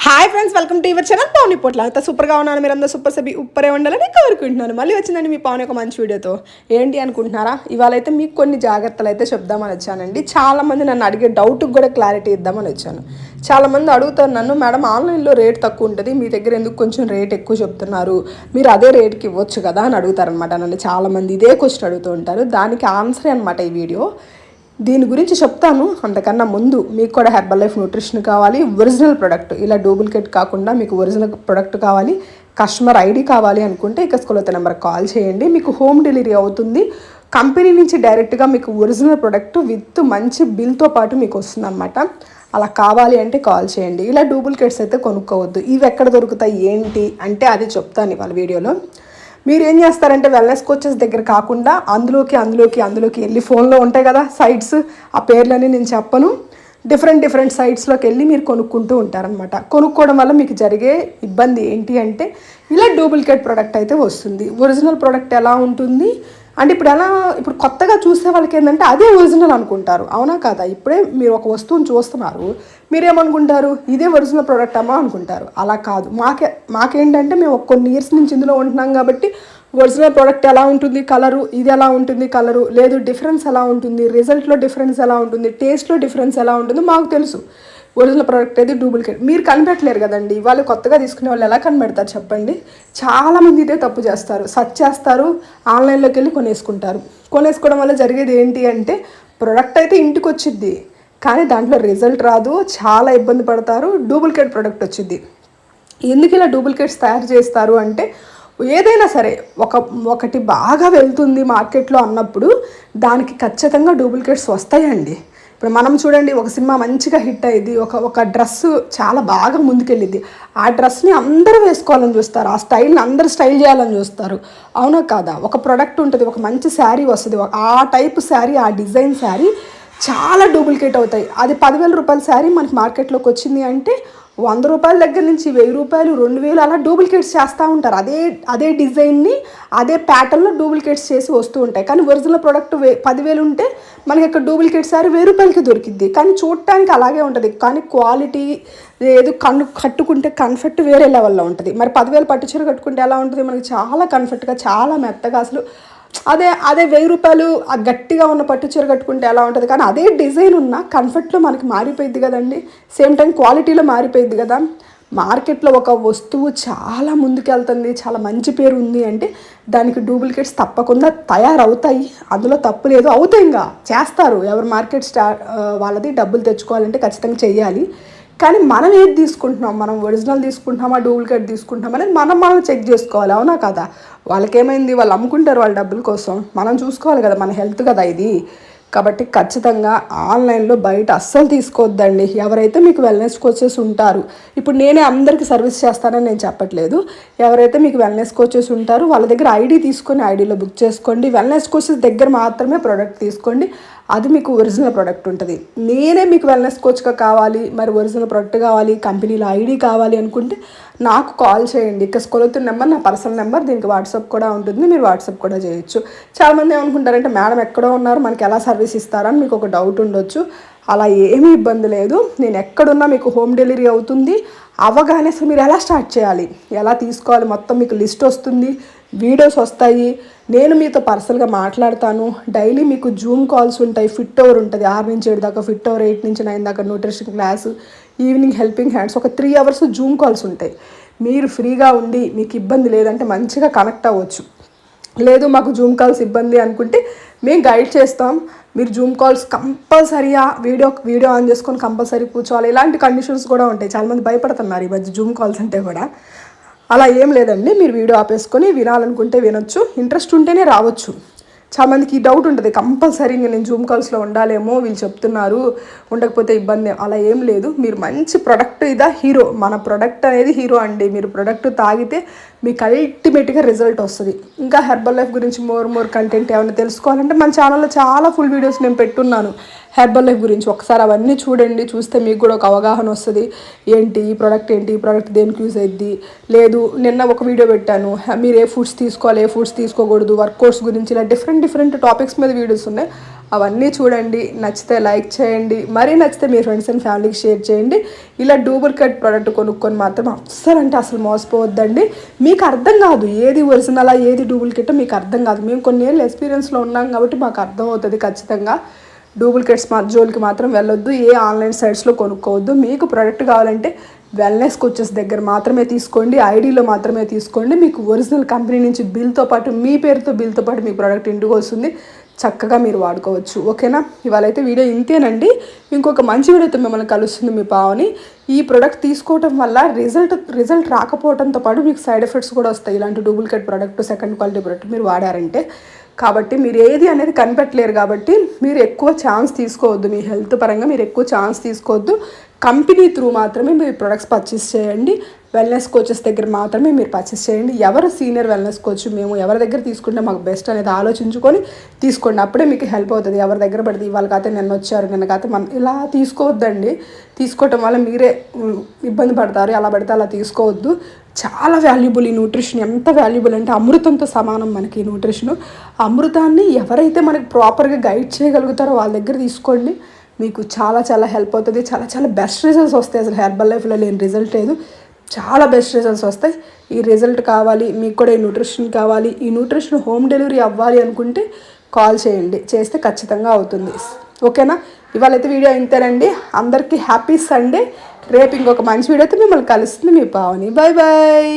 Hi friends, welcome to your channel Pavan Potla. అంతా సూపర్గా ఉన్నాను, మీరందరూ సూపర్ సభి ఉప్పరే ఉండాలని కోరుకుంటున్నాను. మళ్ళీ వచ్చిందండి మీ పవన్ ఒక మంచి వీడియోతో. ఏంటి అనుకుంటున్నారా? ఇవాళ అయితే మీకు కొన్ని జాగ్రత్తలు అయితే చెప్దామని వచ్చానండి. చాలామంది నన్ను అడిగే డౌట్కి కూడా క్లారిటీ ఇద్దామని వచ్చాను. చాలామంది అడుగుతారు నన్ను, మేడం ఆన్లైన్లో రేట్ తక్కువ ఉంటుంది, మీ దగ్గర ఎందుకు కొంచెం రేట్ ఎక్కువ చెప్తున్నారు, మీరు అదే రేట్కి ఇవ్వచ్చు కదా అని అడుగుతారనమాట. నన్ను చాలామంది ఇదే క్వశ్చన్ అడుగుతూ ఉంటారు. దానికి ఆన్సరే అనమాట ఈ వీడియో. దీని గురించి చెప్తాను. అంతకన్నా ముందు మీకు కూడా హెర్బల్ లైఫ్ న్యూట్రిషన్ కావాలి, ఒరిజినల్ ప్రొడక్ట్, ఇలా డూప్లికేట్ కాకుండా మీకు ఒరిజినల్ ప్రొడక్ట్ కావాలి, కస్టమర్ ఐడి కావాలి అనుకుంటే ఇక స్కూల్ నెంబర్ కాల్ చేయండి. మీకు హోమ్ డెలివరీ అవుతుంది. కంపెనీ నుంచి డైరెక్ట్గా మీకు ఒరిజినల్ ప్రొడక్ట్ విత్ మంచి బిల్తో పాటు మీకు వస్తుంది అనమాట. అలా కావాలి అంటే కాల్ చేయండి. ఇలా డూప్లికేట్స్ అయితే కొనుక్కోవద్దు. ఇవి ఎక్కడ దొరుకుతాయి ఏంటి అంటే అది చెప్తాను ఇవాళ వీడియోలో. మీరు ఏం చేస్తారంటే వెల్నెస్ కోచెస్ దగ్గర కాకుండా అందులోకి వెళ్ళి ఫోన్లో ఉంటాయి కదా సైట్స్, ఆ పేర్లని నేను చెప్పను, డిఫరెంట్ సైట్స్లోకి వెళ్ళి మీరు కొనుక్కుంటూ ఉంటారనమాట. కొనుక్కోవడం వల్ల మీకు జరిగే ఇబ్బంది ఏంటి అంటే ఇలా డూప్లికేట్ ప్రోడక్ట్ అయితే వస్తుంది. ఒరిజినల్ ప్రోడక్ట్ ఎలా ఉంటుంది అంటే ఇప్పుడు కొత్తగా చూసే వాళ్ళకి ఏంటంటే అదే ఒరిజినల్ అనుకుంటారు. అవునా కాదా? ఇప్పుడే మీరు ఒక వస్తువుని చూస్తున్నారు, మీరేమనుకుంటారు, ఇదే ఒరిజినల్ ప్రోడక్ట్ అమ్మా అనుకుంటారు. అలా కాదు. మాకేంటంటే మేము కొన్ని ఇయర్స్ నుంచి ఇందులో ఉంటున్నాం కాబట్టి ఒరిజినల్ ప్రోడక్ట్ ఎలా ఉంటుంది కలరు, ఇది ఎలా ఉంటుంది కలరు, లేదు డిఫరెన్స్ ఎలా ఉంటుంది, రిజల్ట్లో డిఫరెన్స్ ఎలా ఉంటుంది, టేస్ట్లో డిఫరెన్స్ ఎలా ఉంటుందో మాకు తెలుసు. ఒరిజినల్ ప్రోడక్ట్ అయితే డూప్లికేట్ మీరు కనిపెట్టలేరు కదండి. వాళ్ళు కొత్తగా తీసుకునే వాళ్ళు ఎలా కనిపెడతారు చెప్పండి? చాలామంది ఇదే తప్పు చేస్తారు. సెర్చ్ చేస్తారు, ఆన్లైన్లోకి వెళ్ళి కొనేసుకోవడం వల్ల జరిగేది ఏంటి అంటే ప్రోడక్ట్ అయితే ఇంటికి వచ్చిద్ది, కానీ దాంట్లో రిజల్ట్ రాదు, చాలా ఇబ్బంది పడతారు, డూప్లికేట్ ప్రోడక్ట్ వచ్చింది. ఎందుకు ఇలా డూప్లికేట్స్ తయారు చేస్తారు అంటే ఏదైనా సరే ఒకటి బాగా వెళ్తుంది మార్కెట్లో అన్నప్పుడు దానికి ఖచ్చితంగా డూప్లికేట్స్ వస్తాయండి. ఇప్పుడు మనం చూడండి, ఒక సినిమా మంచిగా హిట్ అయ్యింది, ఒక డ్రెస్ చాలా బాగా ముందుకెళ్ళింది, ఆ డ్రెస్ని అందరూ వేసుకోవాలని చూస్తారు, ఆ స్టైల్ని అందరూ స్టైల్ చేయాలని చూస్తారు. అవునా కాదా? ఒక ప్రోడక్ట్ ఉంటుంది, ఒక మంచి శారీ వస్తుంది, ఆ టైప్ శారీ, ఆ డిజైన్ శారీ చాలా డూప్లికేట్ అవుతాయి. అది 10,000 రూపాయల శారీ మనకి మార్కెట్లోకి వచ్చింది అంటే 100 రూపాయల దగ్గర నుంచి 1000 రూపాయలు, 2000 అలా డూప్లికేట్స్ చేస్తూ ఉంటారు. అదే డిజైన్ని అదే ప్యాటర్న్లో డూప్లికేట్స్ చేసి వస్తూ ఉంటాయి. కానీ ఒరిజినల్ ప్రోడక్ట్ 10,000 ఉంటే మనకి ఇక్కడ డూప్లికేట్ సారీ 1000 రూపాయలకి దొరికిద్ది. కానీ చూడటానికి అలాగే ఉంటుంది, కానీ క్వాలిటీ లేదు. కట్టుకుంటే కంఫర్ట్ వేరే లెవెల్లో ఉంటుంది. మరి 10,000 పట్టు చీర కట్టుకుంటే ఎలా ఉంటుంది? మనకి చాలా కంఫర్ట్గా, చాలా మెత్తగా, అసలు అదే 1000 రూపాయలు ఆ గట్టిగా ఉన్న పట్టు చీర కట్టుకుంటే ఎలా ఉంటుంది? కానీ అదే డిజైన్ ఉన్న కంఫర్ట్లో మనకి మారిపోయింది కదండి, సేమ్ టైం క్వాలిటీలో మారిపోయింది కదా. మార్కెట్లో ఒక వస్తువు చాలా ముందుకెళ్తుంది, చాలా మంచి పేరు ఉంది అంటే దానికి డూప్లికేట్స్ తప్పకుండా తయారవుతాయి, అందులో తప్పు లేదు. అవుతాయి, ఇంకా చేస్తారు. ఎవరు మార్కెట్ వాళ్ళది డబ్బులు తెచ్చుకోవాలంటే ఖచ్చితంగా చెయ్యాలి. కానీ మనం ఏది తీసుకుంటున్నాం, మనం ఒరిజినల్ తీసుకుంటున్నామా డూప్లికేట్ తీసుకుంటున్నామా అనేది మనం చెక్ చేసుకోవాలి. అవునా కదా? వాళ్ళకేమైంది, వాళ్ళు అమ్ముకుంటారు వాళ్ళ డబ్బుల కోసం, మనం చూసుకోవాలి కదా, మన హెల్త్ కదా ఇది. కాబట్టి ఖచ్చితంగా ఆన్లైన్లో బయట అస్సలు తీసుకోవద్దండి. ఎవరైతే మీకు వెల్నెస్ కోచెస్ ఉంటారు, ఇప్పుడు నేనే అందరికీ సర్వీస్ చేస్తానని నేను చెప్పట్లేదు, ఎవరైతే మీకు వెల్నెస్ కోచెస్ ఉంటారో వాళ్ళ దగ్గర ఐడి తీసుకొని ఐడిలో బుక్ చేసుకోండి. వెల్నెస్ కోచెస్ దగ్గర మాత్రమే ప్రోడక్ట్ తీసుకోండి, అది మీకు ఒరిజినల్ ప్రోడక్ట్ ఉంటుంది. నేనే మీకు వెల్నెస్ కోచ్గా కావాలి, మరి ఒరిజినల్ ప్రోడక్ట్ కావాలి, కంపెనీలో ఐడి కావాలి అనుకుంటే నాకు కాల్ చేయండి. ఇక స్కూలుతున్న నెంబర్ నా పర్సనల్ నెంబర్, దీనికి వాట్సాప్ కూడా ఉంటుంది, మీరు వాట్సాప్ కూడా చేయొచ్చు. చాలామంది ఏమనుకుంటారంటే మేడం ఎక్కడో ఉన్నారు, మనకి ఎలా సర్వీస్ ఇస్తారని మీకు ఒక డౌట్ ఉండొచ్చు. అలా ఏమీ ఇబ్బంది లేదు. నేను ఎక్కడున్నా మీకు హోమ్ డెలివరీ అవుతుంది. అవగానే అసలు మీరు ఎలా స్టార్ట్ చేయాలి, ఎలా తీసుకోవాలి, మొత్తం మీకు లిస్ట్ వస్తుంది, వీడియోస్ వస్తాయి, నేను మీతో పర్సనల్గా మాట్లాడతాను. డైలీ మీకు జూమ్ కాల్స్ ఉంటాయి, ఫిట్ ఓవర్ ఉంటుంది, 6 నుంచి 7 దాకా ఫిట్ ఓవర్, 8 నుంచి 9 దాకా nutrition class, evening helping hands, ఒక 3 అవర్స్ జూమ్ కాల్స్ ఉంటాయి. మీరు ఫ్రీగా ఉండి మీకు ఇబ్బంది లేదంటే మంచిగా కనెక్ట్ అవ్వచ్చు. లేదు మాకు జూమ్ కాల్స్ ఇబ్బంది అనుకుంటే మేము గైడ్ చేస్తాం. మీరు జూమ్ కాల్స్ కంపల్సరీగా వీడియో ఆన్ చేసుకొని కంపల్సరీ కూర్చోవాలి. ఇలాంటి కండిషన్స్ కూడా ఉంటాయి. చాలామంది భయపడుతున్నారు ఈ మధ్య జూమ్ కాల్స్ అంటే కూడా. అలా ఏం లేదండి, మీరు వీడియో ఆపేసుకొని వినాలనుకుంటే వినొచ్చు, ఇంట్రెస్ట్ ఉంటేనే రావచ్చు. చాలామందికి ఈ డౌట్ ఉంటుంది, కంపల్సరీగా నేను జూమ్ కాల్స్లో ఉండాలేమో, వీళ్ళు చెప్తున్నారు ఉండకపోతే ఇబ్బంది. అలా ఏం లేదు. మీరు మంచి ప్రొడక్ట్, ఇదా హీరో, మన ప్రొడక్ట్ అనేది హీరో అండి. మీరు ప్రొడక్ట్ తాగితే మీకు అల్టిమేట్గా రిజల్ట్ వస్తుంది. ఇంకా హెర్బల్ లైఫ్ గురించి మోర్ కంటెంట్ ఏమైనా తెలుసుకోవాలంటే మన ఛానల్లో చాలా ఫుల్ వీడియోస్ నేను పెట్టున్నాను హెర్బల్ లైఫ్ గురించి. ఒకసారి అవన్నీ చూడండి, చూస్తే మీకు కూడా ఒక అవగాహన వస్తుంది. ఏంటి ఈ ప్రోడక్ట్, ఏంటి ఈ ప్రోడక్ట్ దేనికి యూజ్ అయ్యిద్ది. లేదు నిన్న ఒక వీడియో పెట్టాను, మీరు ఏ ఫుడ్స్ తీసుకోవాలి, ఏ ఫుడ్స్ తీసుకోకూడదు, వర్కౌట్స్ గురించి, ఇలా డిఫరెంట్ టాపిక్స్ మీద వీడియోస్ ఉన్నాయి. అవన్నీ చూడండి, నచ్చితే లైక్ చేయండి, మరీ నచ్చితే మీ ఫ్రెండ్స్ అండ్ ఫ్యామిలీకి షేర్ చేయండి. ఇలా డూప్లికేట్ ప్రోడక్ట్ కొనుక్కొని మాత్రం అస్సలు మోసపోవద్దండి. మీకు అర్థం కాదు ఏది ఒరిజినలా ఏది డూప్లికేట్ మీకు అర్థం కాదు. మేము కొన్ని ఏళ్ళు ఎక్స్పీరియన్స్లో ఉన్నాం కాబట్టి మాకు అర్థం అవుతుంది. ఖచ్చితంగా డూప్లికేట్స్ జోలికి మాత్రం వెళ్ళొద్దు, ఏ ఆన్లైన్ సైట్స్లో కొనుక్కోవద్దు. మీకు ప్రోడక్ట్ కావాలంటే వెల్నెస్ కోచెస్ దగ్గర మాత్రమే తీసుకోండి, ఐడీలో మాత్రమే తీసుకోండి. మీకు ఒరిజినల్ కంపెనీ నుంచి బిల్తో పాటు మీ పేరుతో బిల్తో పాటు మీ ప్రోడక్ట్ ఇంటికి వస్తుంది, చక్కగా మీరు వాడుకోవచ్చు. ఓకేనా, ఇవాళైతే వీడియో ఇంతేనండి. ఇంకొక మంచి వీడియోతో మిమ్మల్ని కలుస్తుంది మీ పావని. ఈ ప్రోడక్ట్ తీసుకోవటం వల్ల రిజల్ట్ రాకపోవడంతో పాటు మీకు సైడ్ ఎఫెక్ట్స్ కూడా వస్తాయి, ఇలాంటి duplicate product second quality product మీరు వాడారంటే. కాబట్టి మీరు ఏది అనేది కనిపెట్టలేరు కాబట్టి మీరు ఎక్కువ ఛాన్స్ తీసుకోవద్దు, మీ హెల్త్ పరంగా మీరు ఎక్కువ ఛాన్స్ తీసుకోవద్దు. కంపెనీ త్రూ మాత్రమే మీరు ప్రొడక్ట్స్ పర్చేస్ చేయండి, వెల్నెస్ కోచెస్ దగ్గర మాత్రమే మీరు పర్చేస్ చేయండి. ఎవరు సీనియర్ వెల్నెస్ కోచ్, మేము ఎవరి దగ్గర తీసుకుంటే మాకు బెస్ట్ అనేది ఆలోచించుకొని తీసుకోండి, అప్పుడే మీకు హెల్ప్ అవుతుంది. ఎవరి దగ్గర పడితే ఇవాళ కాతే నిన్న వచ్చారు, నిన్న కాతే ఇలా తీసుకోవద్దండి. తీసుకోవటం వల్ల మీరే ఇబ్బంది పడతారు, అలా పడితే అలా తీసుకోవద్దు. చాలా వాల్యుబుల్ ఈ న్యూట్రిషన్, ఎంత వాల్యుబుల్ అంటే అమృతంతో సమానం మనకి ఈ న్యూట్రిషన్. అమృతాన్ని ఎవరైతే మనకి ప్రాపర్గా గైడ్ చేయగలుగుతారో వాళ్ళ దగ్గర తీసుకోండి, మీకు చాలా చాలా హెల్ప్ అవుతుంది. చాలా చాలా బెస్ట్ రిజల్ట్స్ వస్తాయి. అసలు హెర్బల్ లైఫ్లో లేని రిజల్ట్ లేదు, చాలా బెస్ట్ రిజల్ట్స్ వస్తాయి. ఈ రిజల్ట్ కావాలి మీకు కూడా, ఈ న్యూట్రిషన్ కావాలి, ఈ న్యూట్రిషన్ హోమ్ డెలివరీ అవ్వాలి అనుకుంటే కాల్ చేయండి, చేస్తే ఖచ్చితంగా అవుతుంది. ఓకేనా, ఇవాళైతే వీడియో ఇంతేనండి. అందరికీ హ్యాపీ సండే. రేపు ఇంకొక మంచి వీడియోతో మిమ్మల్ని కలుస్తుంది మీ పావని. Bye bye.